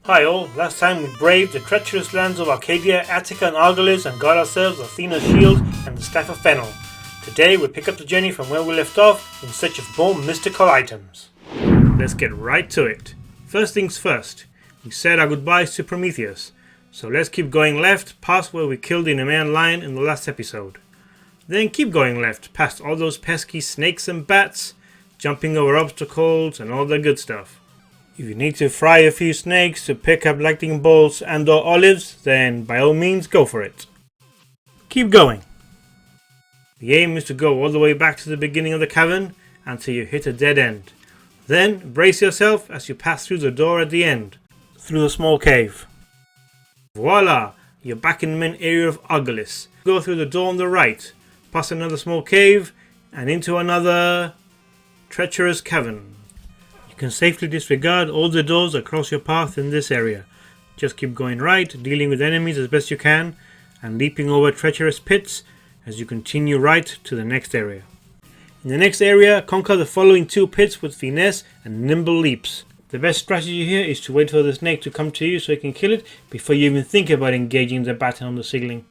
Hi all, last time we braved the treacherous lands of Arcadia, Attica and Argolis and got ourselves Athena's shield and the Staff of Fennel. Today we pick up the journey from where we left off in search of more mystical items. Let's get right to it. First things first, we said our goodbyes to Prometheus, so let's keep going left past where we killed the Nemean lion in the last episode. Then keep going left past all those pesky snakes and bats, jumping over obstacles and all that good stuff. If you need to fry a few snakes to pick up lightning bolts and or olives, then by all means go for it. Keep going. The aim is to go all the way back to the beginning of the cavern until you hit a dead end. Then brace yourself as you pass through the door at the end, through the small cave. Voila! You're back in the main area of Argolis. Go through the door on the right, past another small cave, and into another treacherous cavern. You can safely disregard all the doors across your path in this area. Just keep going right, dealing with enemies as best you can, and leaping over treacherous pits as you continue right to the next area. In the next area, conquer the following two pits with finesse and nimble leaps. The best strategy here is to wait for the snake to come to you so you can kill it before you even think about engaging the battle on the ceiling.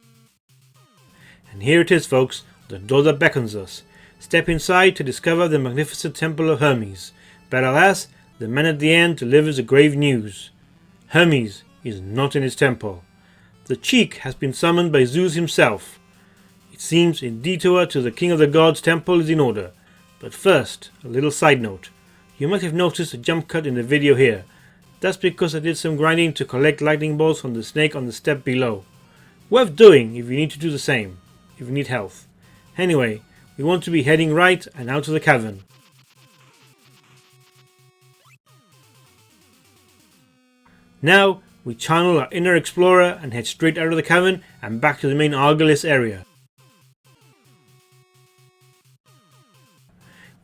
And here it is, folks, the door that beckons us. Step inside to discover the magnificent temple of Hermes. But alas, the man at the end delivers the grave news. Hermes is not in his temple. The cheek has been summoned by Zeus himself. It seems a detour to the king of the gods' temple is in order. But first, a little side note. You might have noticed a jump cut in the video here. That's because I did some grinding to collect lightning bolts from the snake on the step below. Worth doing if you need to do the same, if you need health. Anyway, we want to be heading right and out of the cavern. Now, we channel our inner explorer and head straight out of the cavern and back to the main Argolis area.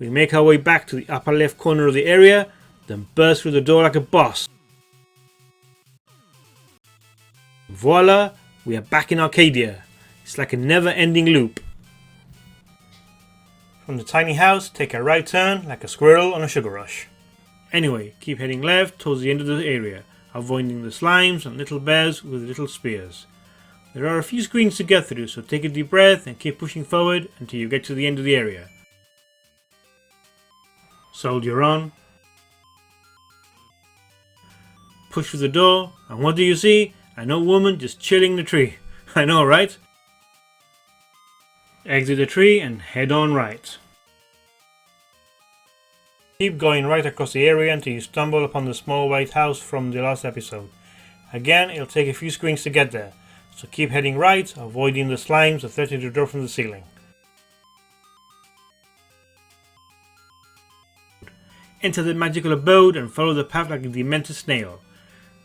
We make our way back to the upper left corner of the area, then burst through the door like a boss. Voila, we are back in Arcadia. It's like a never-ending loop. From the tiny house, take a right turn like a squirrel on a sugar rush. Anyway, keep heading left towards the end of the area, avoiding the slimes and little bears with little spears. There are a few screens to get through, so take a deep breath and keep pushing forward until you get to the end of the area. Soldier on. Push through the door, and what do you see? An old woman just chilling in the tree. I know, right? Exit the tree and head on right. Keep going right across the area until you stumble upon the small white house from the last episode. Again, it'll take a few screens to get there, so keep heading right, avoiding the slimes that threaten to drop from the ceiling. Enter the magical abode and follow the path like a demented snail.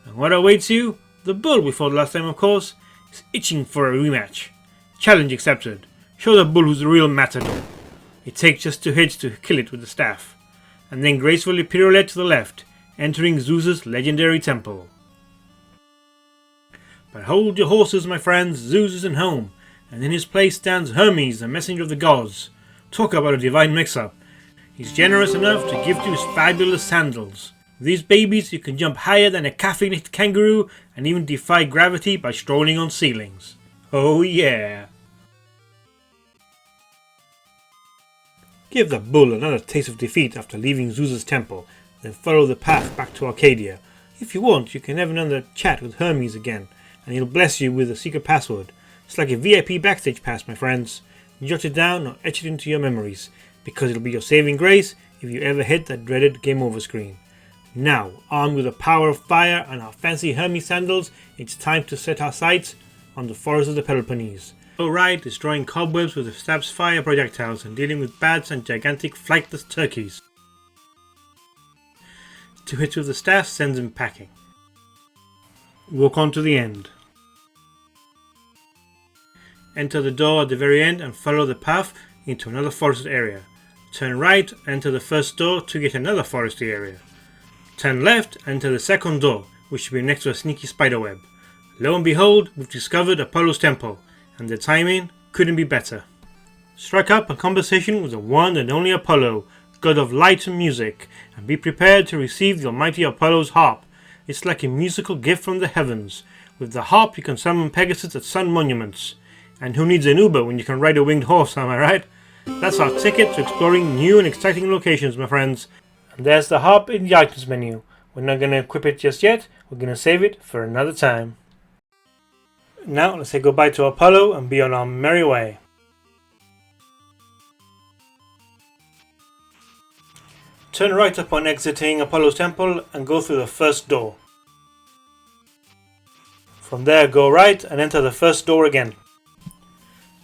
And what awaits you? The bull we fought last time, of course, is itching for a rematch. Challenge accepted. Show the bull who's the real matador. It takes just 2 hits to kill it with the staff. And then gracefully pirouette to the left, entering Zeus's legendary temple. But hold your horses, my friends, Zeus isn't home, and in his place stands Hermes, the messenger of the gods. Talk about a divine mix-up. He's generous enough to give to his fabulous sandals. With these babies you can jump higher than a caffeinated kangaroo and even defy gravity by strolling on ceilings. Oh yeah! Give the bull another taste of defeat after leaving Zeus's temple, then follow the path back to Arcadia. If you want, you can have another chat with Hermes again, and he'll bless you with a secret password. It's like a VIP backstage pass, my friends. Jot it down or etch it into your memories, because it'll be your saving grace if you ever hit that dreaded game over screen. Now, armed with the power of fire and our fancy Hermes sandals, it's time to set our sights on the forest of the Peloponnese. Go right, destroying cobwebs with the staff's fire projectiles and dealing with bats and gigantic flightless turkeys. 2 hits with the staff sends him packing. Walk on to the end. Enter the door at the very end and follow the path into another forested area. Turn right, enter the first door to get another foresty area. Turn left, enter the second door, which should be next to a sneaky spiderweb. Lo and behold, we've discovered Apollo's temple, and the timing couldn't be better. Strike up a conversation with the one and only Apollo, god of light and music, and be prepared to receive the almighty Apollo's harp, it's like a musical gift from the heavens. With the harp you can summon Pegasus at sun monuments. And who needs an Uber when you can ride a winged horse, am I right? That's our ticket to exploring new and exciting locations, my friends. And there's the harp in the items menu. We're not going to equip it just yet, we're going to save it for another time. Now let's say goodbye to Apollo and be on our merry way. Turn right upon exiting Apollo's temple and go through the first door. From there go right and enter the first door again.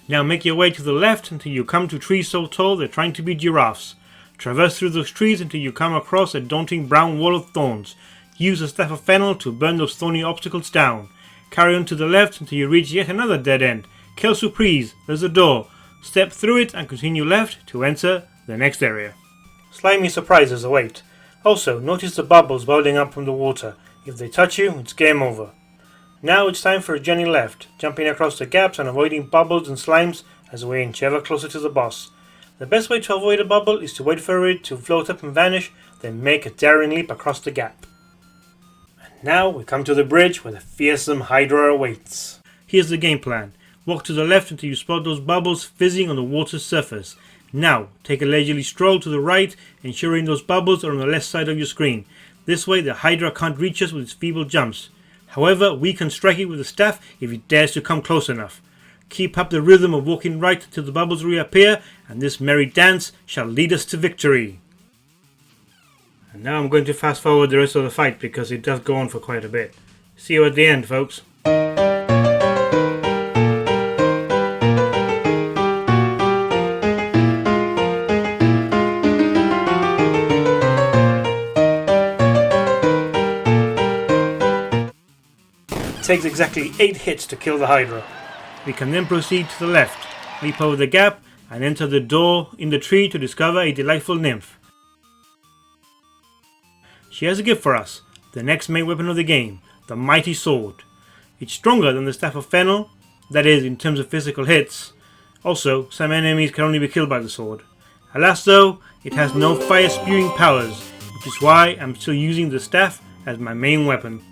Now make your way to the left until you come to trees so tall they're trying to be giraffes. Traverse through those trees until you come across a daunting brown wall of thorns. Use the staff of fennel to burn those thorny obstacles down. Carry on to the left until you reach yet another dead end. Quelle surprise, there's a door. Step through it and continue left to enter the next area. Slimy surprises await. Also, notice the bubbles bubbling up from the water. If they touch you, it's game over. Now it's time for a journey left, jumping across the gaps and avoiding bubbles and slimes as we inch ever closer to the boss. The best way to avoid a bubble is to wait for it to float up and vanish, then make a daring leap across the gap. And now we come to the bridge where the fearsome Hydra awaits. Here's the game plan. Walk to the left until you spot those bubbles fizzing on the water's surface. Now, take a leisurely stroll to the right, ensuring those bubbles are on the left side of your screen. This way the Hydra can't reach us with its feeble jumps. However, we can strike it with a staff if it dares to come close enough. Keep up the rhythm of walking right until the bubbles reappear, and this merry dance shall lead us to victory. And now I'm going to fast forward the rest of the fight because it does go on for quite a bit. See you at the end, folks. It takes exactly 8 hits to kill the Hydra. We can then proceed to the left, leap over the gap, and enter the door in the tree to discover a delightful nymph. She has a gift for us, the next main weapon of the game, the mighty sword. It's stronger than the staff of fennel, that is, in terms of physical hits. Also, some enemies can only be killed by the sword. Alas though, it has no fire spewing powers, which is why I'm still using the staff as my main weapon.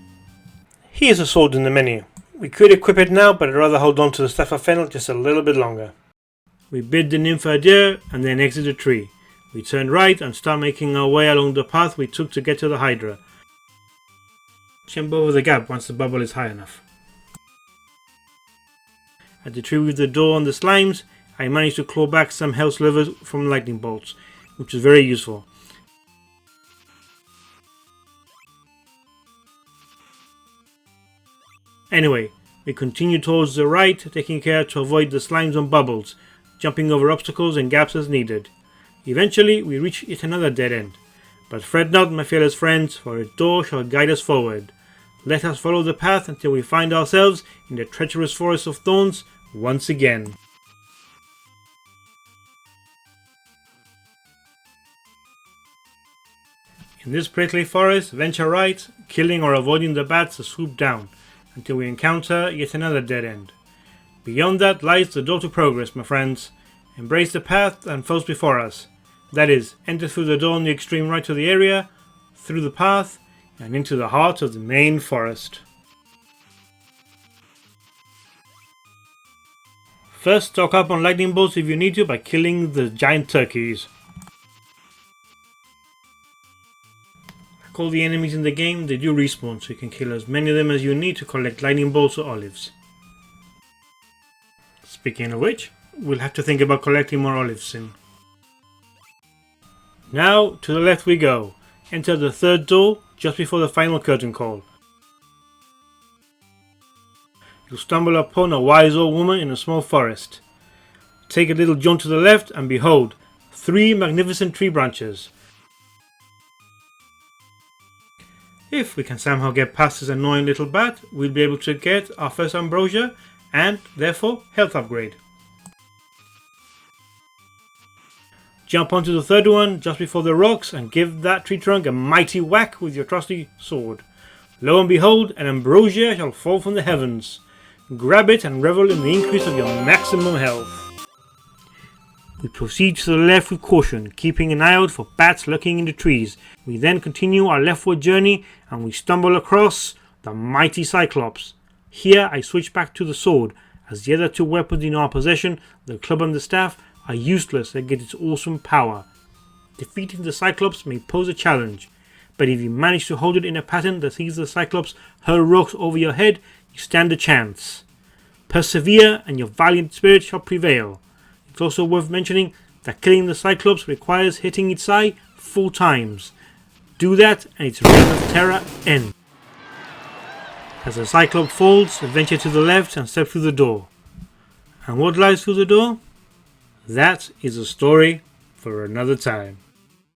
Here's a sword in the menu. We could equip it now, but I'd rather hold on to the staff of fennel just a little bit longer. We bid the nymph adieu and then exit the tree. We turn right and start making our way along the path we took to get to the Hydra. Jump over the gap once the bubble is high enough. At the tree with the door and the slimes, I managed to claw back some health slivers from lightning bolts, which was very useful. Anyway, we continue towards the right, taking care to avoid the slimes and bubbles, jumping over obstacles and gaps as needed. Eventually, we reach yet another dead end. But fret not, my fearless friends, for a door shall guide us forward. Let us follow the path until we find ourselves in the treacherous forest of thorns once again. In this prickly forest, venture right, killing or avoiding the bats that swoop down, until we encounter yet another dead end. Beyond that lies the door to progress, my friends. Embrace the path and foes before us. That is, enter through the door on the extreme right of the area, through the path, and into the heart of the main forest. First, stock up on lightning bolts if you need to by killing the giant turkeys. Like all the enemies in the game, they do respawn, so you can kill as many of them as you need to collect lightning bolts or olives. Speaking of which, we'll have to think about collecting more olives soon. Now, to the left we go. Enter the third door just before the final curtain call. You'll stumble upon a wise old woman in a small forest. Take a little jaunt to the left and behold, 3 magnificent tree branches. If we can somehow get past this annoying little bat, we'll be able to get our first ambrosia and, therefore, health upgrade. Jump onto the third one just before the rocks and give that tree trunk a mighty whack with your trusty sword. Lo and behold, an ambrosia shall fall from the heavens. Grab it and revel in the increase of your maximum health. We proceed to the left with caution, keeping an eye out for bats lurking in the trees. We then continue our leftward journey and we stumble across the mighty Cyclops. Here I switch back to the sword, as the other two weapons in our possession, the club and the staff, are useless against its awesome power. Defeating the Cyclops may pose a challenge, but if you manage to hold it in a pattern that sees the Cyclops hurl rocks over your head, you stand a chance. Persevere and your valiant spirit shall prevail. It's also worth mentioning that killing the Cyclops requires hitting its eye 4 times. Do that and its reign of terror ends. As the Cyclops falls, venture to the left and step through the door. And what lies through the door? That is a story for another time.